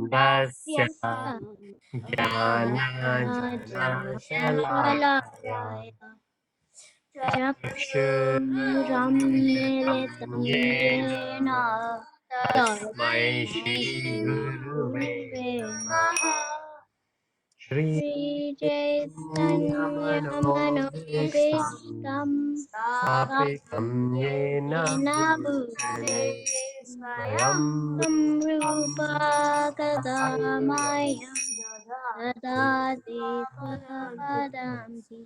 ज्ञानाञ्जनशलाकया ज्ञानाञ्जनशलाकया चक्षुरुन्मीलितं येन तस्मै श्रीगुरुवे नमः। श्रीचैतन्यमनोभीष्टं स्थापितं येन भूतले स्वयं रूपा कदा मह्यं ददाति स्वपदान्ति।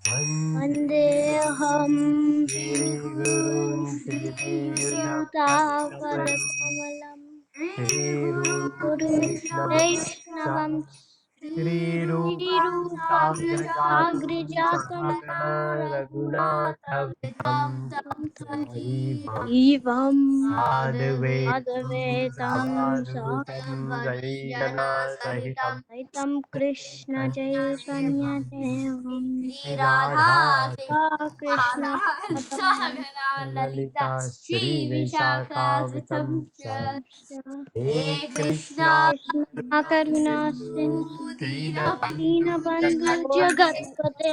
वन्देऽहं श्रीगुरुं श्रीयुतापदकमलं श्रीगुरुवैष्णवं श्रीरूपाग्रजातं इवं साधवेतं सहितं कृष्ण चैतन्यदेवं कृष्ण ललिता श्रीविशाखावतं हे कृष्णा करुणा सिन्धु दीनबन्धु जगत्पते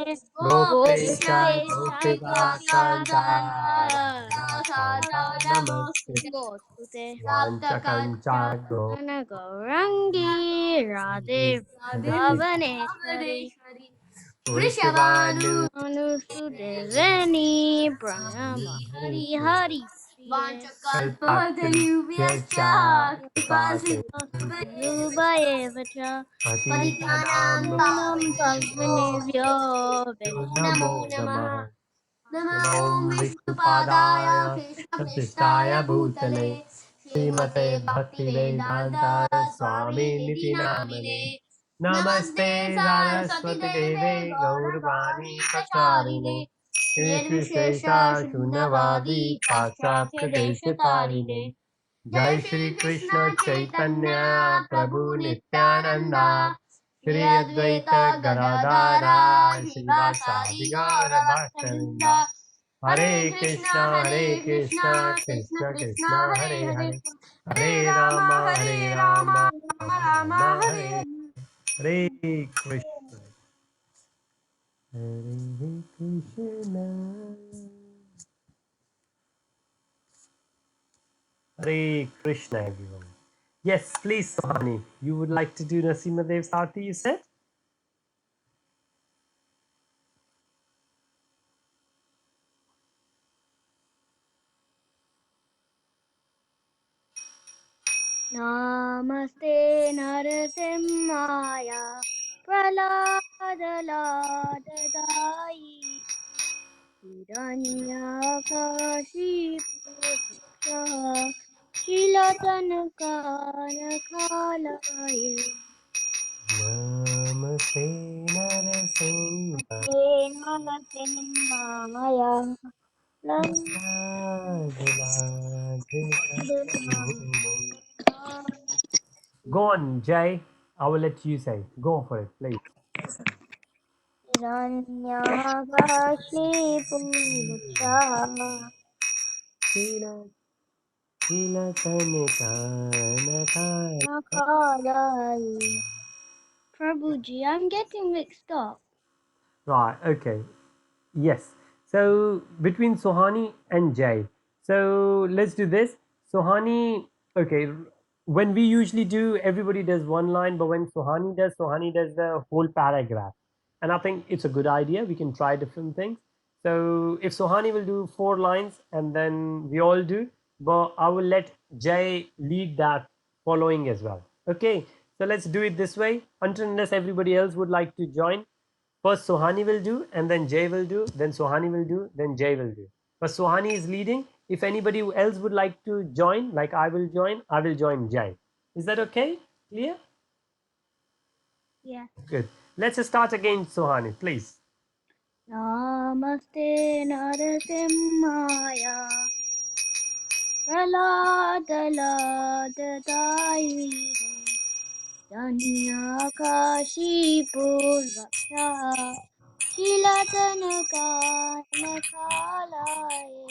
गोपेश नमोस्तुते गौरंगी राधे भुवनेश्वरी वृषभानुसुदेवनी प्रणमामि हरि वाञ्छकल्पतरुभ्यश्च कृपासिन्धुभ्येव च पतितानां पावनेभ्यो नमो नमः। नमो विष्णुपादाय कृष्णपृष्ठाय भूतले श्रीमते भक्तिवेदान्ता स्वामिनिति नामिने। नमस्ते सरस्वतीदेवे गौरवाणी प्रचारिणे निर्विशेषा शून्यवादी पाश्चात्यदेशतारिणे। जय श्री कृष्ण चैतन्य प्रभु नित्यानंदा श्री अद्वैत गदाधरा श्रीवासादि गौर भक्तवृंदा। हरे कृष्णा कृष्ण कृष्ण हरे हरे हरे राम राम हरे हरे कृष्ण हरे Krishna Hare Krishna, everyone. Yes, please, Sohani. You would like to do Nasimadev Sarthi, you said? Namaste Narasimhaya Praladaladayi Hiranyakashipuruksha Shilatanakanakalaya. Namaste Narasimhaya Go on, Jay. I will let you say. Go for it, please. Hiranyakashipuruksha Prabhuji, I'm getting mixed up. Right, okay. Yes. So between Sohani and Jay. So let's do this. Sohani, okay. When we usually do, everybody does one line, but when Sohani does the whole paragraph. And I think it's a good idea. We can try different things. So if Sohani will do 4 lines and then we all do, but I will let Jay lead that following as well. Okay. So let's do it this way. Until unless everybody else would like to join, first Sohani will do, and then Jay will do, then Sohani will do, then Jay will do. But Sohani is leading. If anybody else would like to join, like I will join Jay. Is that okay? Clear? Yeah. Good. Let's start again, Sohani, please. Namaste Narasimhaya Praladaladayi Danyakashipurvaksha Shilatanakanakalaya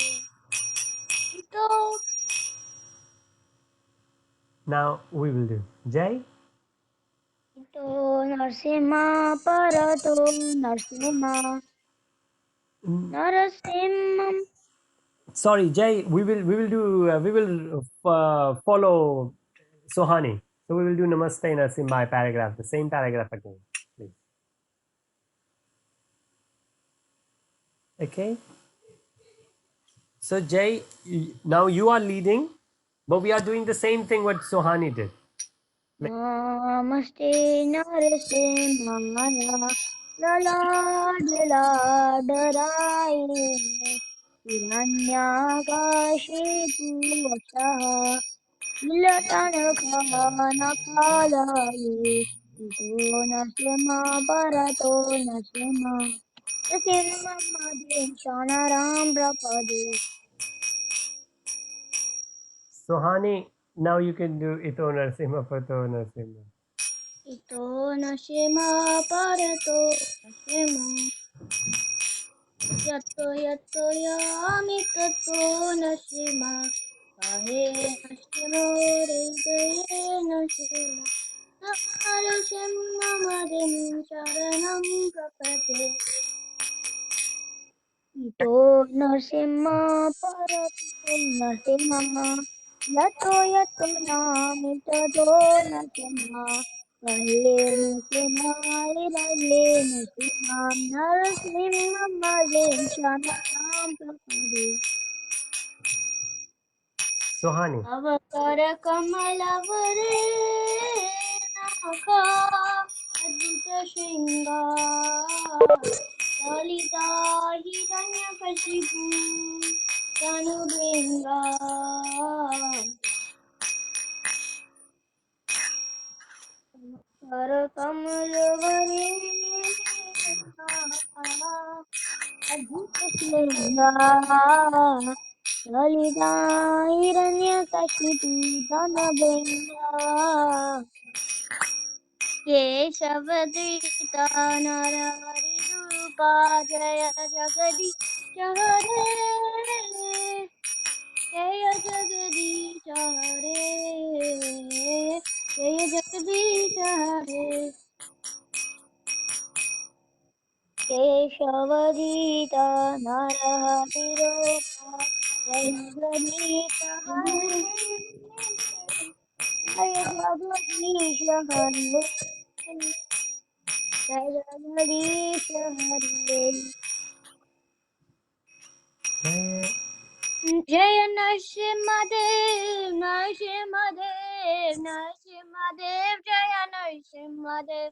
Ito Now we will do Jai. Ito Narsimha Parato Narsimha Narasimham. Sorry, Jai. We will follow Sohani. So we will do Namaste Nasim by paragraph, the same paragraph again, please. Okay. So Jay, now you are leading, but we are doing the same thing what Sohani did. Namaste Narasimhaya Laladladaraye Hiranyakashipu Vasaha Ilatanakalaye Ito Nasima Bharato Nasima Nasima Madhin Shanaram Prapade Sohani, now you can do Ito Narsimha Pato Narsimha. Ito Nasima Bharato Nasima Yatto yatto yami tatto nashima kahe nashimo hridaye nashima narashima madhim sharanam prapate ito nashima parato nashima yatto yatto nami tatto nashima kahe nashima hridaye nashima narashima madhim sharanam prapate Sohani. ಅವಕರ ಕಮಲವರೇ ನಖ ಅದ್ಭುತ ಶೃಂಗಾರ ಲಲಿತಾ ಹಿರಣ್ಯ ಕಶಿಪು ತನು ಭೃಂಗ ಅವಕರ ಕಮಲವರೇ ನಖ ಅದ್ಭುತ ಶೃಂಗಾರ ಲಲಿತಾ ಹಿರಣ್ಯ ಕಶಿಪು ತನು ಭೃಂಗ केशवदृता नरहरिरूपा जय जगदीश हरे जय जगदीश हरे जय जगदीश हरे केशवदीता नरहरिरूपा जय जगदीश हरे जय जगदीश हरे जय जगदीश हरे जय नरसिंहदेव नरसिंहदेव नरसिंहदेव जय Narasimhadeva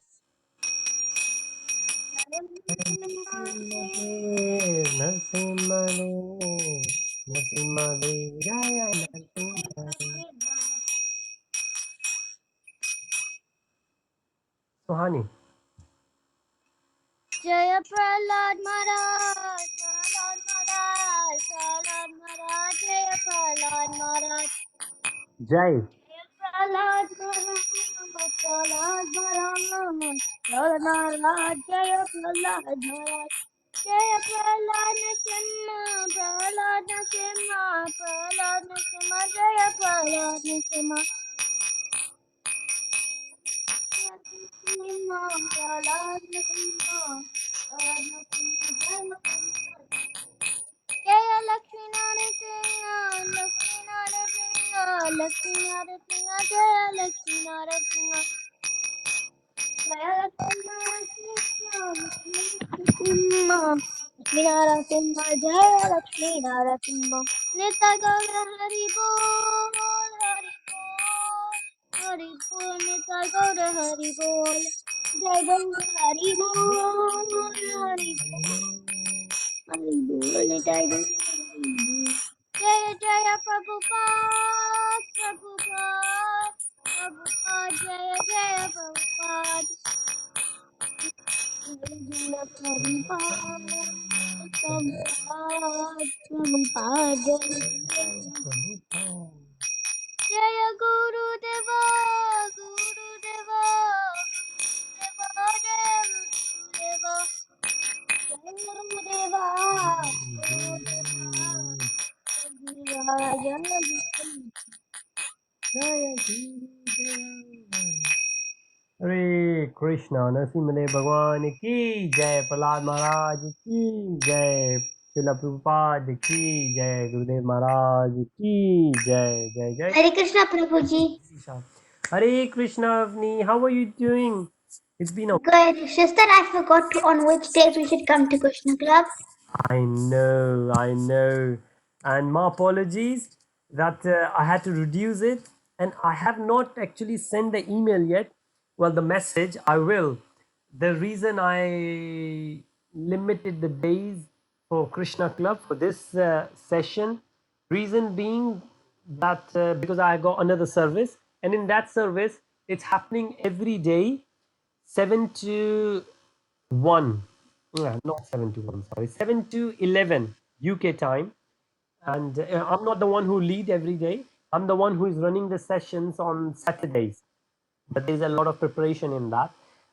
Narsimha Narsimha Jaya Narsimha. Sohani. जय प्रहलाद महाराज प्रहलाद महाराज प्रहलाद महाराज जय प्रहलाद महाराज Jai. जय प्रहलाद महाराज प्रहलाद महाराज प्रहलाद जय प्रहलाद महाराज जय प्रहलाद नरसिंहा प्रहलाद नरसिंहा प्रहलाद नरसिंहा जय प्रहलाद नरसिंहा नरसिंहा प्रहलाद नरसिंहा प्रहलाद नरसिंहा जय लक्ष्मी नारायण सिंह लक्ष्मी नारायण सिंह लक्ष्मी नारायण सिंह जय लक्ष्मी नारायण सिंह जय लक्ष्मी नारायण सिंह लक्ष्मी नारायण सिंह जय लक्ष्मी नारायण सिंह नित्य गौर हरि बोल हरि बोल हरि बोल नित्य गौर हरि बोल जय गौर हरि बोल हरि बोल हरि बोल जय गौर हरि बोल जय जय प्रभुपाद प्रभुपाद प्रभुपाद जय जय प्रभुपाद जय जय प्रभुपाद प्रभुपाद प्रभुपाद जय गुरुदेव गुरुदेव गुरुदेव जय गुरुदेव जय गुरुदेवा गुरुदेवा जय गुरुदेव Krishna. Narasimha Bhagwan ki jai. Prahlad Maharaj ki jai. Srila Prabhupada ki jai. Gurudev Maharaj ki jai. Jai jai. Hare Krishna, Prabhuji. Krishna. Hare Krishna Avni. How are you doing? It's been a Good. It's just that I forgot to on which days we should come to Krishna Club. I know. And my apologies that I had to reduce it. And I have not actually sent the email yet. Well, the message I will. The reason I limited the days for Krishna Club for this session, reason being that because I got another service, and in that service, it's happening every day 7 to 1. Yeah, not 7 to 1, sorry. 7 to 11 UK time. And I'm not the one who lead every day. I'm the one who is running the sessions on Saturdays. But there's a lot of preparation in that.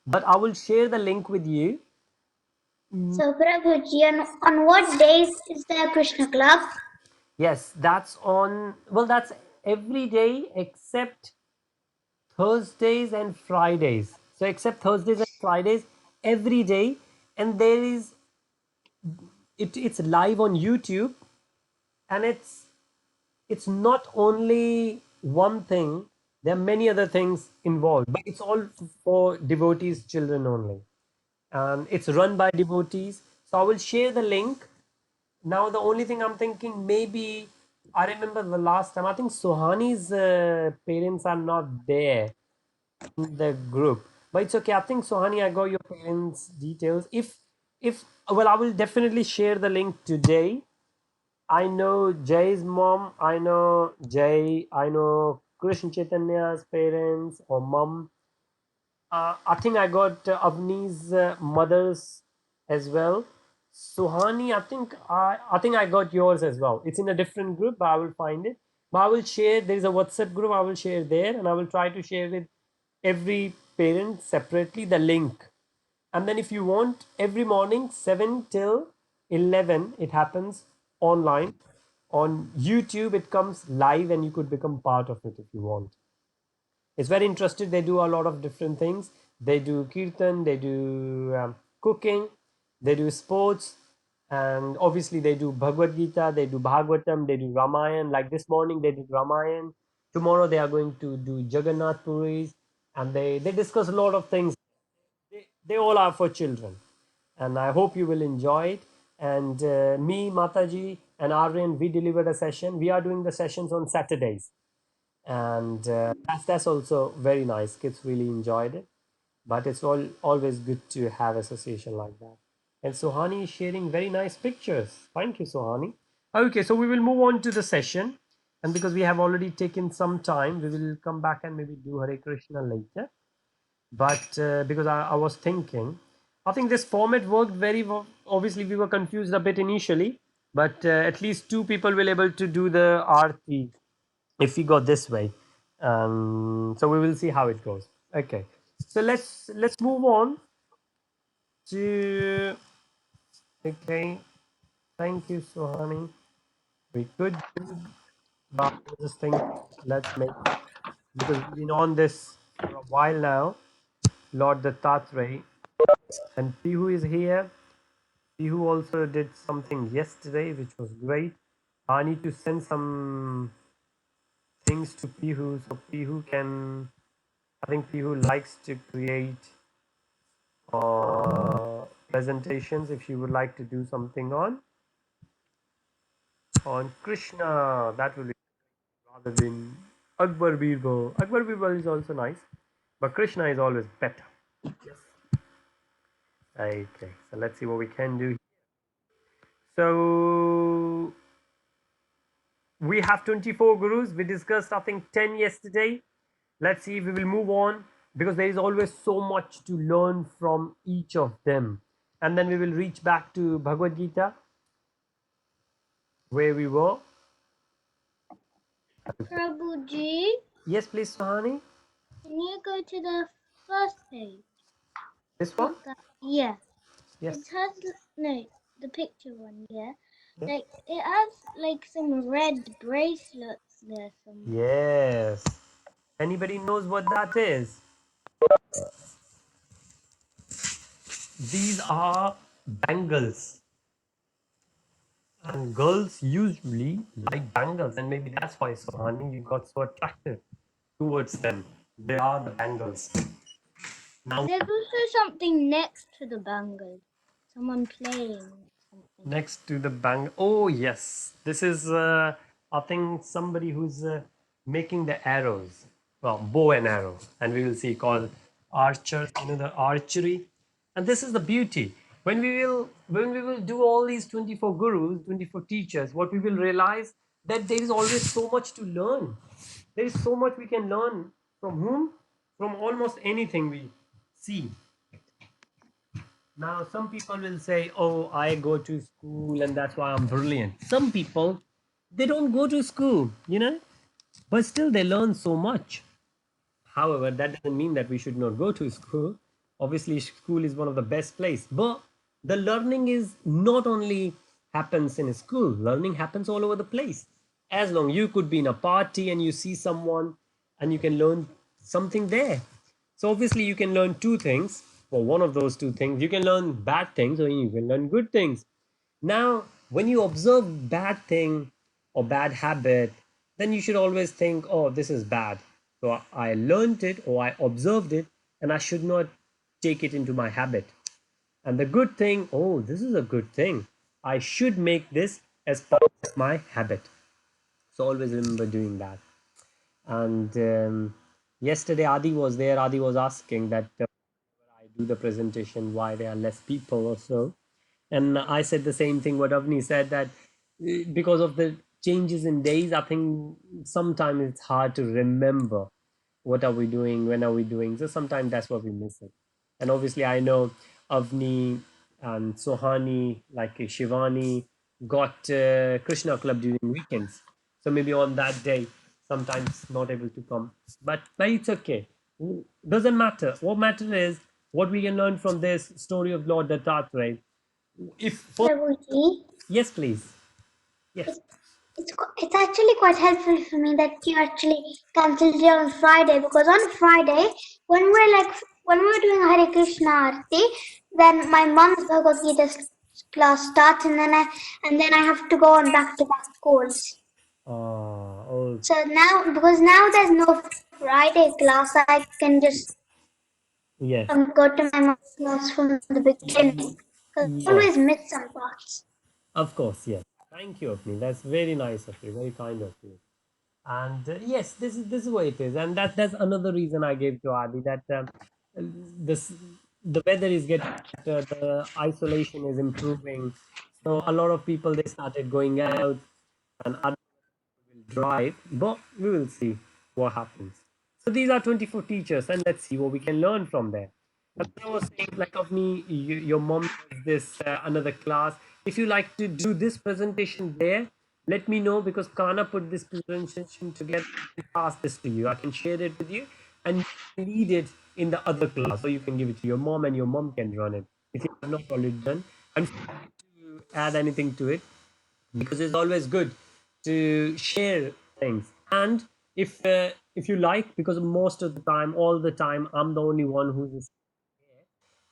But I will share the link with you. So, Prabhuji, on what days is there Krishna Club? Yes, that's on, well, that's every day except Thursdays and Fridays. So, except Thursdays and Fridays, every day. And there is, it's live on YouTube, and it's not only one thing, there are many other things involved, but it's all for devotees children only, and it's run by devotees. So I will share the link. Now the only thing I'm thinking, maybe I remember the last time, I think Sohani's parents are not there in the group, but it's okay. I think Sohani, I got your parents details. If well, I will definitely share the link today. I know Jay's mom. I know Jay. I know Krishna Chaitanya's parents or mom. I think I got Avni's mother's as well. Suhani, I think I got yours as well. It's in a different group, but I will find it. But I will share. There is a WhatsApp group. I will share there, and I will try to share with every parent separately the link. And then if you want, every morning 7 till 11 it happens online on YouTube. It comes live, and you could become part of it if you want. It's very interesting. They do a lot of different things. They do kirtan, they do cooking, they do sports, and obviously they do Bhagavad Gita, they do Bhagavatam, they do Ramayan. Like this morning they did Ramayan. Tomorrow they are going to do Jagannath Puris, and they discuss a lot of things. They all are for children, and I hope you will enjoy it. And me, Mataji, and Aryan, we delivered a session. We are doing the sessions on Saturdays, and that's also very nice. Kids really enjoyed it, but it's always good to have association like that. And Sohani is sharing very nice pictures. Thank you, Sohani. Okay, so we will move on to the session, and because we have already taken some time, we will come back and maybe do Hare Krishna later. But because I was thinking, I think this format worked very well. Obviously we were confused a bit initially, but at least two people will able to do the arti if we go this way. So we will see how it goes. Okay, so let's move on to, okay, thank you, Sohani. We could do, but I was just think, let's make, because we've been on this for a while now. Lord Dattatreya and Pihu is here. Pihu also did something yesterday which was great. I need to send some things to Pihu so Pihu can, I think Pihu likes to create presentations. If you would like to do something on Krishna, that will be rather than Akbar Birbal. Akbar Birbal is also nice, but Krishna is always better. Yes. Okay, so let's see what we can do. So we have 24 gurus. We discussed, I think, 10 yesterday. Let's see if we will move on, because there is always so much to learn from each of them. And then we will reach back to Bhagavad Gita, where we were. Prabhuji, Yes, please, Sahani. can you go to the first page? This one? Not that. Yeah. It Yes. has no the picture one. Yeah. Yes. Like it has like some red bracelets there somewhere. Yes. Anybody knows what that is? these are bangles, and girls usually like bangles, and maybe that's why, so honey, you got so attracted towards them. They are the bangles. Now, There's also something next to the bangle. Someone playing something. next to the bang, oh yes, this is I think somebody who's making the arrows, well, bow and arrow, and we will see called archers, the archery. And this is the beauty, when we will do all these 24 gurus, 24 teachers, what we will realize, that there is always so much to learn. There is so much we can learn from whom, from almost anything we see. Now, some people will say, oh, I go to school and that's why I'm brilliant. Some people, they don't go to school, but still they learn so much. However, that doesn't mean that we should not go to school. Obviously, school is one of the best place, but the learning is not only happens in a school, learning happens all over the place. As long you could be in a party and you see someone and you can learn something there. So obviously you can learn two things, or one of those two things. You can learn bad things or you can learn good things. Now, when you observe bad thing or bad habit, then you should always think, oh, this is bad. So I learned it or I observed it, and I should not take it into my habit. And the good thing, oh, this is a good thing. I should make this as part of my habit. So always remember doing that. And yesterday Adi was there. Adi was asking that I do the presentation, why there are less people or so. And I said the same thing what Avni said, that because of the changes in days, I think sometimes it's hard to remember what are we doing, when are we doing. So sometimes that's what we miss it. And obviously, I know Avni and Sohani, like Shivani, got Krishna Club during weekends. So maybe on that day, sometimes not able to come. But it's okay. Doesn't matter. What matters is what we can learn from this story of Lord Dattatreya. If Prabhuji, yes, please. Yes. it's, it's actually quite helpful for me that you actually cancelled it on Friday, because on Friday, when we're doing Hare Krishna Arti, then my mom's Bhagavad Gita class starts, and then I have to go on back-to-back calls. Oh, So now, because now there's no Friday class, I can just yes. go to my mom's class from the beginning. Because I Yes. always miss some parts. Of course, yes. Thank you, Apni. That's very nice of you. Very kind of you. And yes, this is what it is, and that's another reason I gave to Adi, that this the weather is getting better, the isolation is improving. So a lot of people, they started going out, and others will drive, but we will see what happens. So these are 24 teachers, and let's see what we can learn from there. And I was saying, like of me, your mom does this another class. If you like to do this presentation there, let me know, because Kana put this presentation together and pass this to you. I can share it with you, and you can lead it in the other class, or you can give it to your mom, and your mom can run it if you have not already done. And to add anything to it, because it's always good to share things. And if you like, because most of the time, all the time, I'm the only one who's,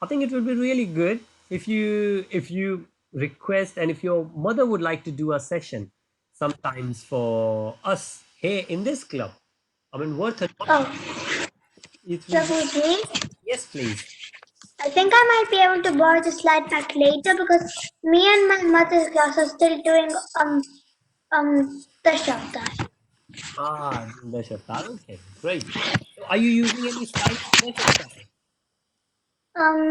I think it would be really good if you request, and if your mother would like to do a session sometimes for us here in this club. I mean, worth it. Oh, It will be, Prabhuji, yes, please. I think I might be able to borrow the slide back later, because me and my mother's class are still doing the Shabdas. Ah, the Shaftar. Okay, great. So are you using any slides in the Shaftar?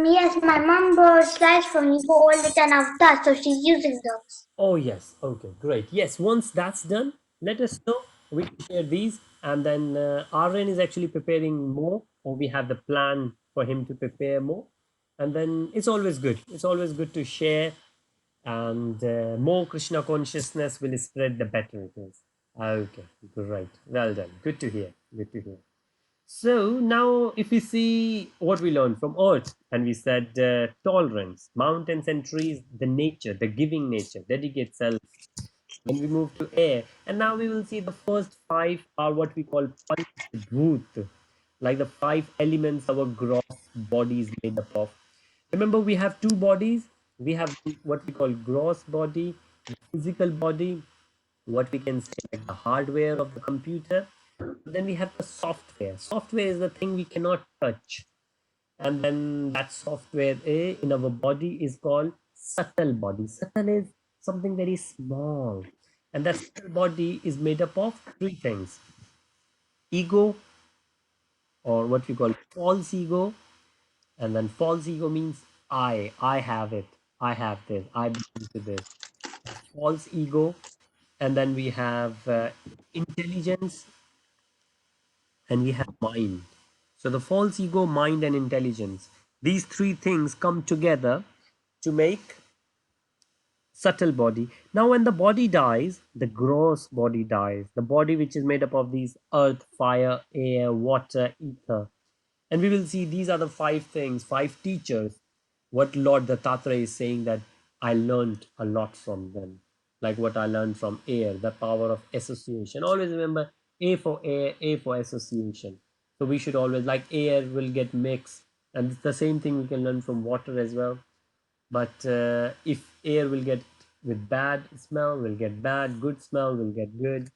Yes, my mom borrowed slides from me for all the 10 avatars, so she's using those. Oh, yes. Okay, great. Yes, once that's done, let us know. We can share these. And then Aryan is actually preparing more, or we have the plan for him to prepare more. And then it's always good. It's always good to share. And more Krishna consciousness will spread, the better it is. Okay, great. Well done. Good to hear. Good to hear. So now, if we see what we learned from Earth, and we said tolerance, mountains and trees, the nature, the giving nature, dedicate self. Then we move to air, and now we will see the first five are what we call Panchbhut, like the five elements our gross body is made up of. Remember, we have two bodies. We have what we call gross body, the physical body, what we can say like the hardware of the computer. Then we have the software. Software is the thing we cannot touch. And then that software in our body is called subtle body. Subtle is something very small. And that subtle body is made up of three things: ego, or what we call false ego. And then false ego means I have it, I have this, I belong to this. That's false ego. And then we have intelligence, and we have mind. So the false ego, mind, and intelligence, these three things come together to make subtle body. Now, when the body dies, the gross body dies, the body which is made up of these earth, fire, air, water, ether. And we will see these are the five things, five teachers. What Lord Dattatreya is saying, that I learned a lot from them. Like what I learned from air, the power of association. Always remember A for air, A for association. So we should always, like air will get mixed. And it's the same thing we can learn from water as well. But if air will get with bad smell, will get bad, good smell will get good.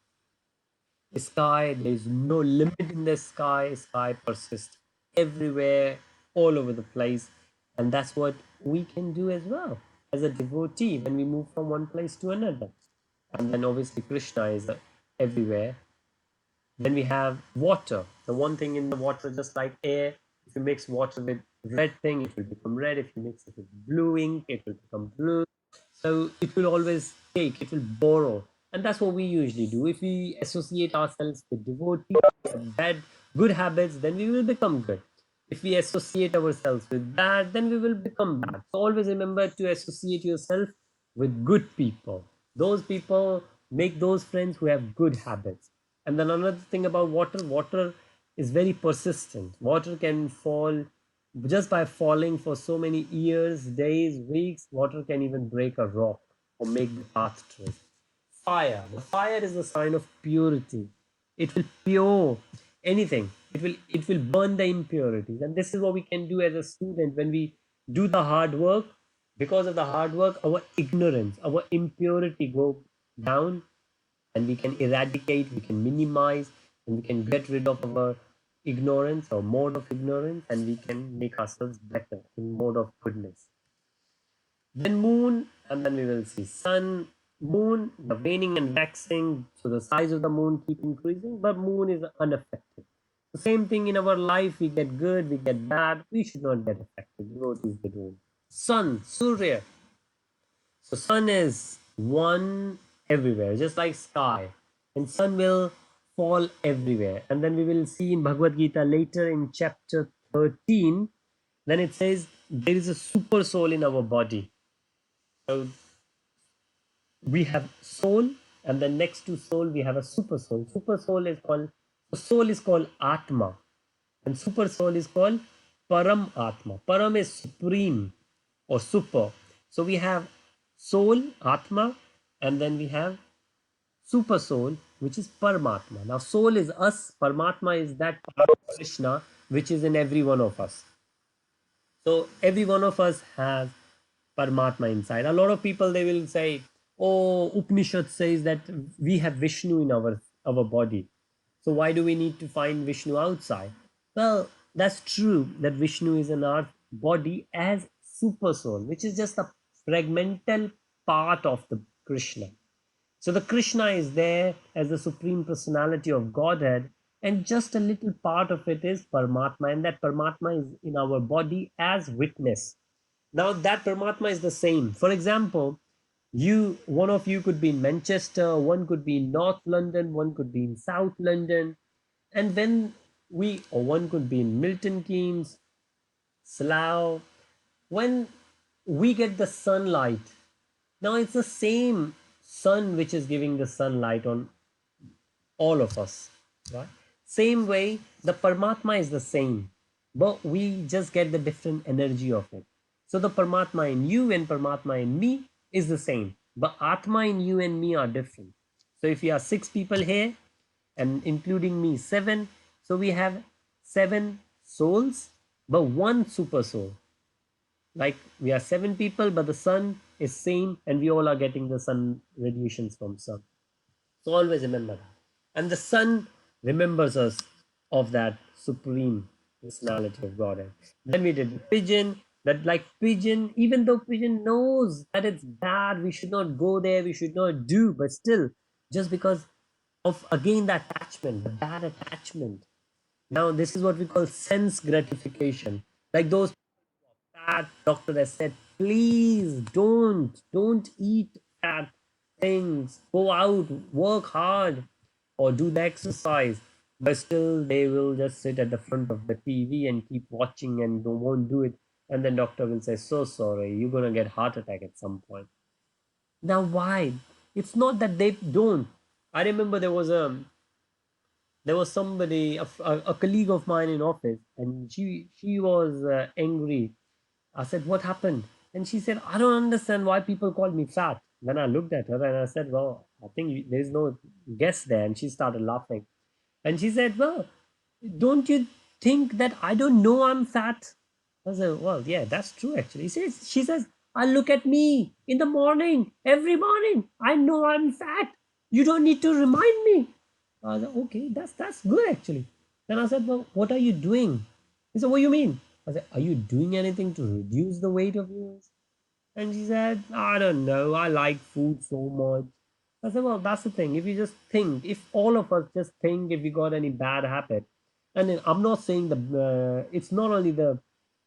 Sky, there is no limit in the sky. Sky persists everywhere, all over the place. And that's what we can do as well as a devotee when we move from one place to another. And then obviously Krishna is everywhere. Then we have water. The one thing in the water, just like air, if you mix water with red thing, it will become red. If you mix it with blue ink, it will become blue. So it will always take, it will borrow. And that's what we usually do. If we associate ourselves with devotees, bad, good habits, then we will become good. If we associate ourselves with bad, then we will become bad. So always remember to associate yourself with good people. Those people, make those friends who have good habits. And then another thing about water, water is very persistent. Water can fall just by falling for so many years, days, weeks. Water can even break a rock or make the path straight. Fire. The fire is a sign of purity. It will pure anything. It will burn the impurities. And this is what we can do as a student when we do the hard work. Because of the hard work, our ignorance, our impurity go down, and we can eradicate, we can minimize, and we can get rid of our ignorance or mode of ignorance, and we can make ourselves better in mode of goodness. Then moon, and then we will see sun. Moon, the waning and waxing, so the size of the moon keep increasing, but moon is unaffected. The same thing in our life, we get good, we get bad, we should not get affected. Devotees get old. Sun, Surya. So sun is one everywhere, just like sky, and sun will fall everywhere. And then we will see in Bhagavad Gita later in chapter 13, then it says there is a super soul in our body. So we have soul, and then next to soul we have a super soul. Super soul is called, so soul is called Atma, and super soul is called Param Atma. Param is supreme or super. So we have soul, Atma, and then we have super soul, which is Paramatma. Now, soul is us, Paramatma is that part of Krishna which is in every one of us. So every one of us has Paramatma inside. A lot of people, they will say, "Oh, Upanishad says that we have Vishnu in our body. So why do we need to find Vishnu outside?" Well, that's true that Vishnu is in our body as super soul, which is just a fragmental part of the Krishna. So the Krishna is there as the supreme personality of Godhead, and just a little part of it is Paramatma, and that Paramatma is in our body as witness. Now that Paramatma is the same. For example, one of you could be in Manchester, one could be in North London, one could be in South London, and when or one could be in Milton Keynes, Slough. When we get the sunlight, now it's the same sun which is giving the sunlight on all of us, right? Same way, the Paramatma is the same, but we just get the different energy of it. So the Paramatma in you and Paramatma in me is the same, but Atma in you and me are different. So if we are 6 people here, and including me 7, so we have 7 souls, but one super soul. Like we are 7 people, but the sun is same, and we all are getting the sun radiations from sun. So always remember that. And the sun remembers us of that supreme personality of God. Then we did the pigeon, that like pigeon, even though pigeon knows that it's bad, we should not go there, we should not do, but still, just because of again the attachment, the bad attachment. Now, this is what we call sense gratification. Like those fat doctor has said, please don't eat fat things. Go out, work hard, or do the exercise. But still, they will just sit at the front of the TV and keep watching and don't won't do it. And then doctor will say, so sorry, you're gonna get heart attack at some point. Now, why? It's not that they don't. I remember there was somebody, a colleague of mine in office, and she was angry. I said, what happened? And she said, I don't understand why people call me fat. Then I looked at her and I said, well, I think there's no guess there. And she started laughing. And she said, well, don't you think that I don't know I'm fat? I said, well, yeah, that's true actually. She says, I look at me in the morning, every morning. I know I'm fat. You don't need to remind me. I said, okay, that's good actually. Then I said, well, what are you doing? He said, what do you mean? I said, are you doing anything to reduce the weight of yours? And she said, I don't know. I like food so much. I said, well, that's the thing. If you just think, if all of us just think if we got any bad habit, and then I'm not saying it's not only the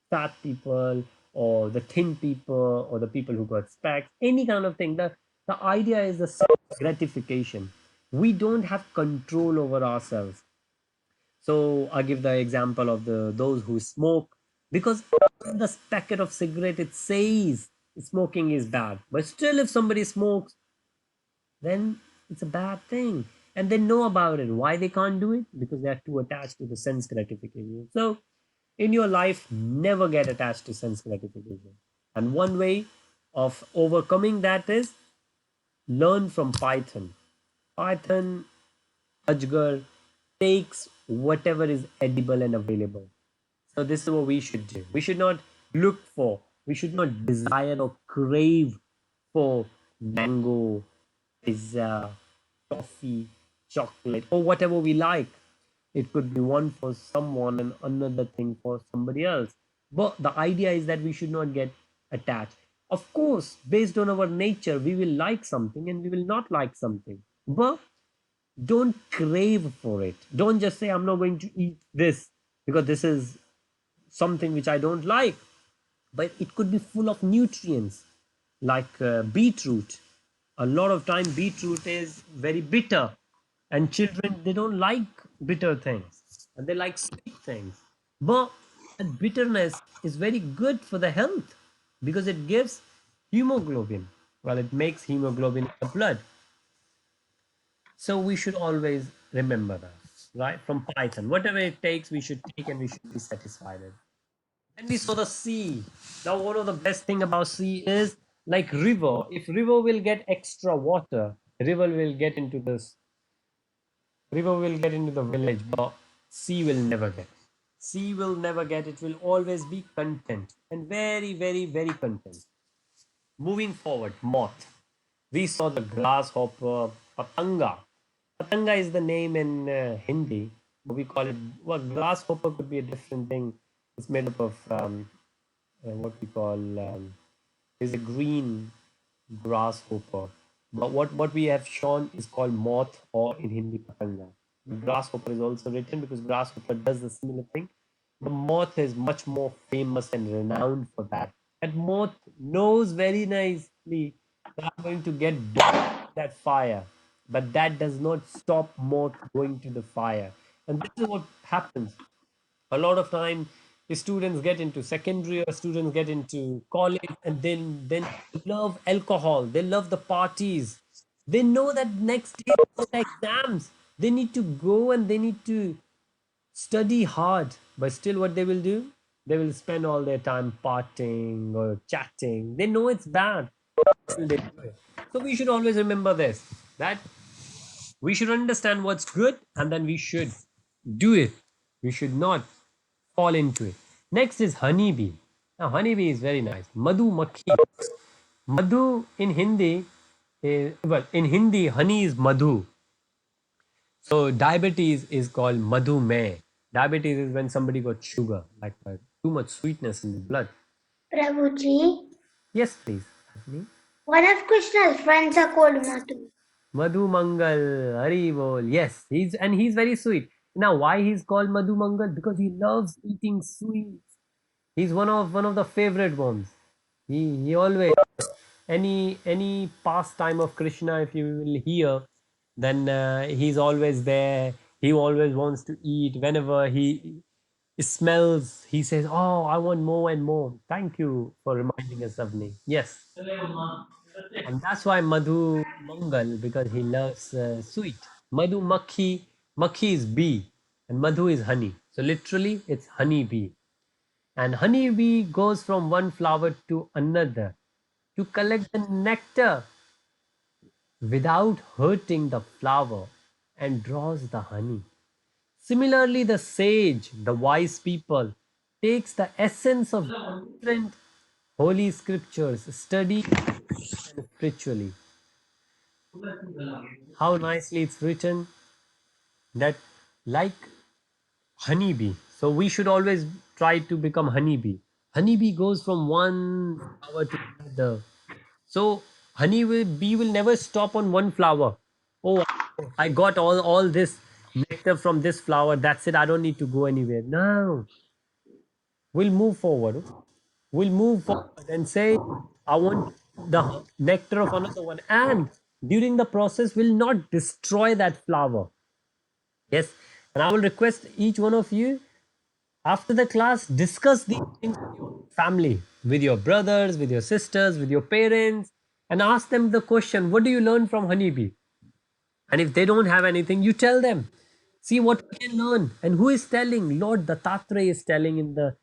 fat people or the thin people or the people who got specs, any kind of thing. The idea is the self gratification. We don't have control over ourselves. So I give the example of the those who smoke, because on the packet of cigarette it says smoking is bad, but still if somebody smokes, then it's a bad thing, and they know about it. Why they can't do it? Because they are too attached to the sense gratification. So in your life, never get attached to sense gratification. And one way of overcoming that is learn from Python. Python, Ajgar takes whatever is edible and available. So this is what we should do. We should not look for, we should not desire or crave for mango, pizza, coffee, chocolate, or whatever we like. It could be one for someone and another thing for somebody else. But the idea is that we should not get attached. Of course, based on our nature, we will like something and we will not like something. But don't crave for it. Don't just say, I'm not going to eat this because this is something which I don't like. But it could be full of nutrients, like beetroot. A lot of time, beetroot is very bitter, and children they don't like bitter things, and they like sweet things. But that bitterness is very good for the health because it gives hemoglobin. Well, it makes hemoglobin in the blood. So we should always remember that, right? From Python, whatever it takes, we should take and we should be satisfied with. Then we saw the sea. Now, one of the best thing about sea is like river. If river will get extra water, river will get into this. River will get into the village, but sea will never get. Sea will never get. It will always be content and very, very, very content. Moving forward, moth. We saw the grasshopper, patanga. Patanga is the name in Hindi. We call it, well, grasshopper could be a different thing. It's made up of what we call, is a green grasshopper. But what we have shown is called moth, or in Hindi, patanga. Grasshopper is also written because grasshopper does the similar thing. The moth is much more famous and renowned for that. That moth knows very nicely that I'm going to get that fire, but that does not stop moth going to the fire. And this is what happens a lot of time. The students get into secondary or students get into college, and then they love alcohol, they love the parties. They know that next day for the exams they need to go and they need to study hard, but still what they will do, they will spend all their time partying or chatting. They know it's bad, still they do it. So we should always remember this, that we should understand what's good and then we should do it. We should not fall into it. Next is honeybee. Now, honeybee is very nice. Madhu makhi. Madhu in Hindi is, well, in Hindi, honey is madhu. So diabetes is called madhumeh. Diabetes is when somebody got sugar, like too much sweetness in the blood. Prabhuji, Yes, please. Rajni. one of Krishna's friends are called Madhu. Madhu Mangal, Hari Bol. Yes, he's very sweet. Now, why he's called Madhu Mangal? Because he loves eating sweets. He's one of the favorite ones. He always any pastime of Krishna, if you will hear, then he's always there. He always wants to eat. Whenever he smells, he says, "Oh, I want more and more." Thank you for reminding us, Avni. Yes, and that's why Madhu Mangal, because he loves sweet. Madhu Makhi, Makhi is bee, and Madhu is honey. So literally, it's honey bee. And honey bee goes from one flower to another to collect the nectar without hurting the flower and draws the honey. Similarly, the sage, the wise people, takes the essence of different holy scriptures, study and spiritually. How nicely it's written that, like honeybee. So we should always try to become honeybee. Honeybee goes from one flower to another. So bee will never stop on one flower. Oh, I got all this nectar from this flower. That's it. I don't need to go anywhere. No, we'll move forward. We'll move forward and say, I want the nectar of another one. And during the process, we'll not destroy that flower. Yes. And I will request each one of you, after the class, discuss these things with your family, with your brothers, with your sisters, with your parents, and ask them the question, what do you learn from honeybee? And if they don't have anything, you tell them. See what we can learn. And who is telling? Lord Dattatreya is telling in the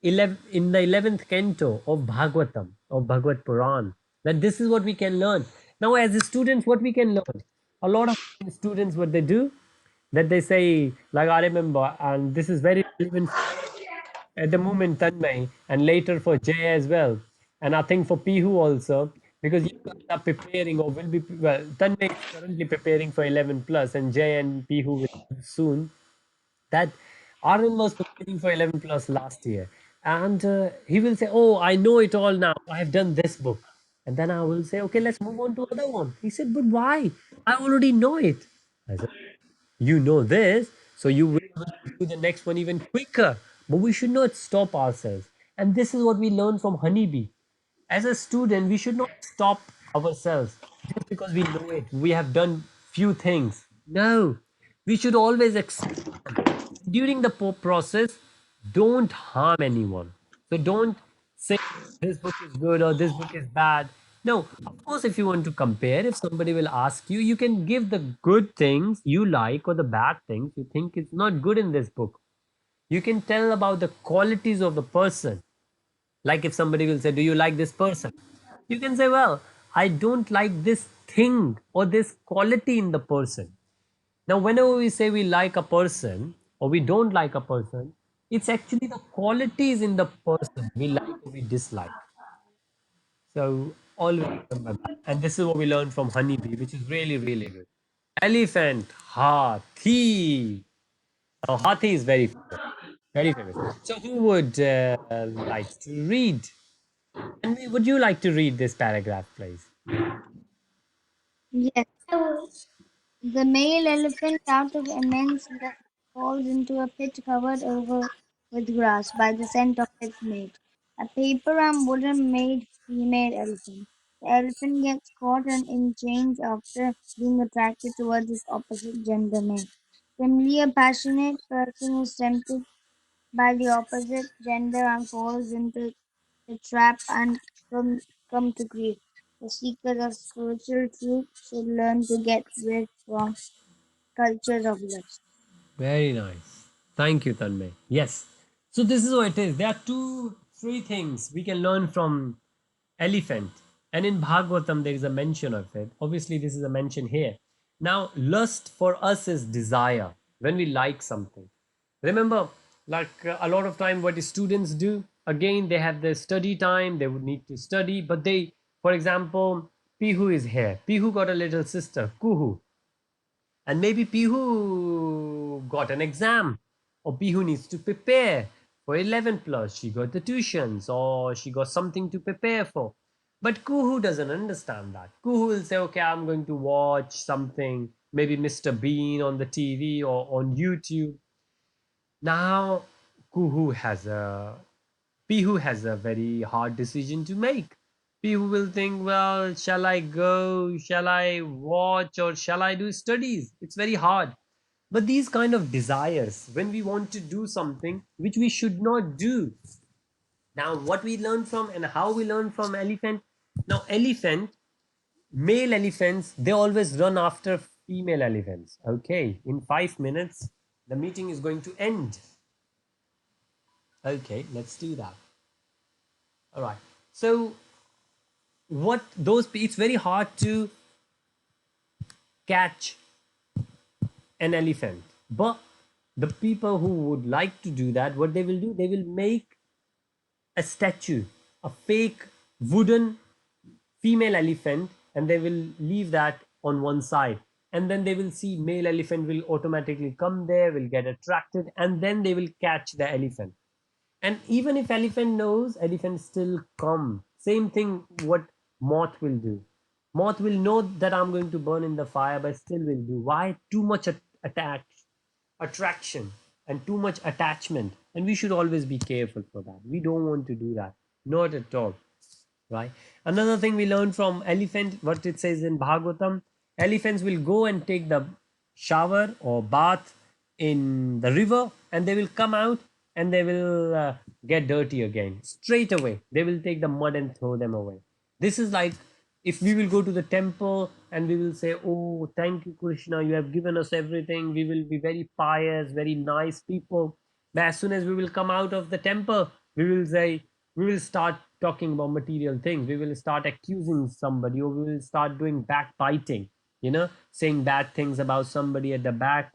11th canto of Bhagavatam, of Bhagavad Puran, that this is what we can learn. Now, as students, what we can learn? A lot of students, what they do, that they say, like I remember, and this is very relevant at the moment, Tanmay, and later for Jay as well. And I think for Pihu also, because you guys are preparing or will be, well, Tanmay is currently preparing for 11 plus, and Jay and Pihu will soon. That Arun was preparing for 11 plus last year. And he will say, "Oh, I know it all now. I have done this book." And then I will say, "Okay, let's move on to other one." He said, "But why? I already know it." I said, you know this, so you will be able to do the next one even quicker. But we should not stop ourselves. And this is what we learn from honeybee. As a student, we should not stop ourselves just because we know it. We have done few things. No, we should always expand. During the process, don't harm anyone. So don't say this book is good or this book is bad. No, of course, if you want to compare, if somebody will ask you, you can give the good things you like or the bad things you think is not good in this book. You can tell about the qualities of the person. Like if somebody will say, do you like this person? You can say, well, I don't like this thing or this quality in the person. Now, whenever we say we like a person or we don't like a person, it's actually the qualities in the person we like or we dislike. So always remember that. And this is what we learned from honeybee, which is really, really good. Elephant, hathi. Now, hathi is very famous. Very famous. So who would like to read? And would you like to read this paragraph, please? Yes, the male elephant, out of immense depth, falls into a pit covered over with grass by the scent of its mate, a paper and wooden made female elephant. The elephant gets caught and in chains after being attracted towards its opposite gender mate. Similarly, a passionate person is tempted by the opposite gender and falls into the trap and come to grief. The seekers of spiritual truth should learn to get rid from cultures of lust. Very nice. Thank you, Tanmay. Yes. So this is what it is. There are three things we can learn from elephant. And in Bhagavatam, there is a mention of it. Obviously, this is a mention here. Now, lust for us is desire when we like something. Remember, like a lot of time, what the students do? again they have their study time, they would need to study, but they, for example, Pihu is here. Pihu got a little sister, Kuhu, and maybe Pihu got an exam, or Pihu needs to prepare for 11 plus. She got the tuitions, or she got something to prepare for. But Kuhu doesn't understand that. Kuhu will say, okay, I'm going to watch something, maybe Mr. Bean on the TV or on YouTube. Now, Kuhu has a Pihu has a very hard decision to make. Pihu will think, well, shall I go? Shall I watch? Or shall I do studies? It's very hard. But these kind of desires, when we want to do something which we should not do. Now, what we learn from and how we learn from elephant. Now, male elephants, they always run after female elephants. Okay, in 5 minutes, the meeting is going to end. Okay, let's do that. All right. So what those it's very hard to catch an elephant, but the people who would like to do that, what they will do, they will make a statue, a fake wooden female elephant, and they will leave that on one side, and then they will see male elephant will automatically come there, will get attracted, and then they will catch the elephant. And even if elephant knows, elephant still come. Same thing what moth will do. Moth will know that I'm going to burn in the fire, but still will do. Why? Too much attraction and too much attachment. And we should always be careful for that. We don't want to do that. Not at all. Right. Another thing we learned from elephant, what it says in Bhagavatam, elephants will go and take the shower or bath in the river, and they will come out and they will get dirty again straight away. They will take the mud and throw them away. This is like if we will go to the temple and we will say, oh, thank you, Krishna, you have given us everything. We will be very pious, very nice people. But as soon as we will come out of the temple, we will say, we will start talking about material things. We will start accusing somebody, or we will start doing backbiting, saying bad things about somebody at the back.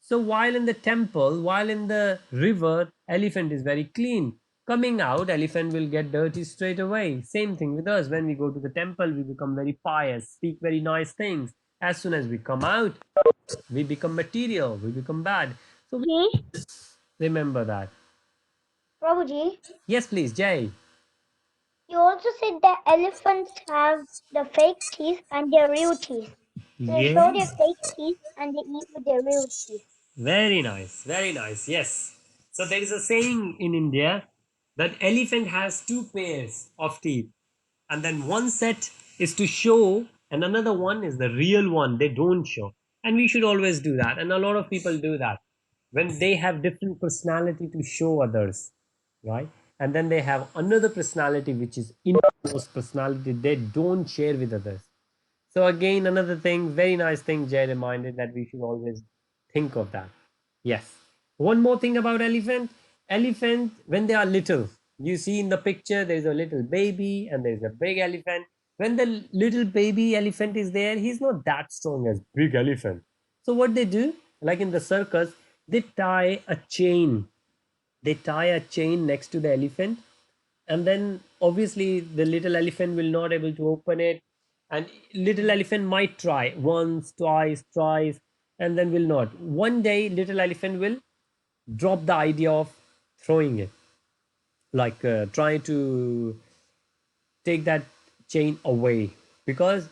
So while in the temple, while in the river, elephant is very clean. Coming out, elephant will get dirty straight away. Same thing with us. When we go to the temple, we become very pious, speak very nice things. As soon as we come out, we become material, we become bad. So Ji, remember that. Prabhuji, Yes, please, Jay. you also said that elephants have the fake teeth and their real teeth. They show their Yes. fake teeth and they eat with their real teeth. Very nice, very nice. Yes. So there is a saying in India that elephant has two pairs of teeth, and then one set is to show, and another one is the real one. They don't show, and we should always do that. And a lot of people do that when they have different personality to show others, right? And then they have another personality which is innermost personality they don't share with others. So again, another thing, very nice thing Jay reminded that we should always think of that. Yes. One more thing about elephant. Elephant, when they are little, you see in the picture, there's a little baby and there's a big elephant. When the little baby elephant is there, he's not that strong as big elephant. So what they do, like in the circus, they tie a chain. They tie a chain next to the elephant, and then obviously the little elephant will not able to open it, and little elephant might try once, twice, thrice, and then will not. One day little elephant will drop the idea of throwing it, like trying to take that chain away, because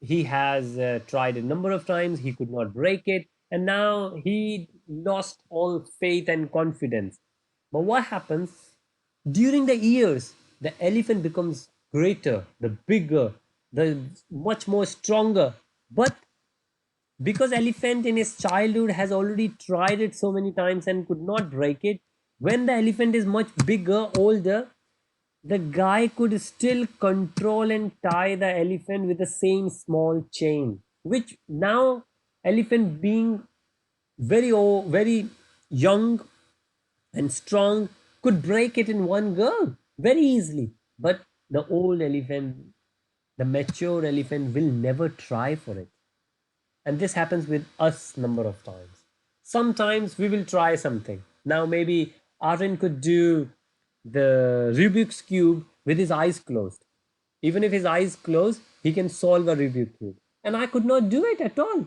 he has tried a number of times, he could not break it, and now he lost all faith and confidence. But what happens during the years? The elephant becomes greater, the bigger, the much more stronger. But because elephant in his childhood has already tried it so many times and could not break it, when the elephant is much bigger, older, the guy could still control and tie the elephant with the same small chain, which now elephant being very young and strong could break it in one go very easily. But the old elephant, the mature elephant will never try for it. And this happens with us number of times. Sometimes we will try something. Now maybe Arvin could do the Rubik's Cube with his eyes closed. Even if his eyes closed, he can solve a Rubik's Cube. And I could not do it at all.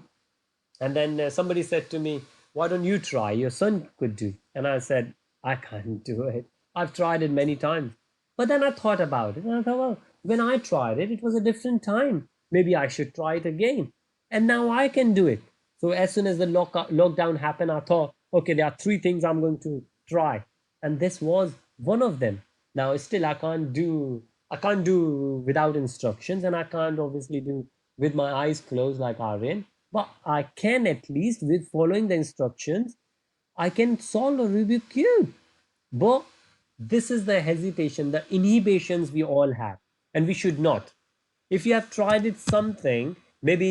And then somebody said to me, "Why don't you try? Your son could do." And I said, "I can't do it. I've tried it many times." But then I thought about it and I thought, well, when I tried it, it was a different time. Maybe I should try it again. And now I can do it. So as soon as the lockdown happened, I thought, okay, there are three things I'm going to try. And this was one of them. Now still I can't do without instructions, and I can't obviously do with my eyes closed like Aryan, but I can at least with following the instructions, I can solve a Rubik's Cube. But this is the hesitation, the inhibitions we all have, and we should not. If you have tried it something, maybe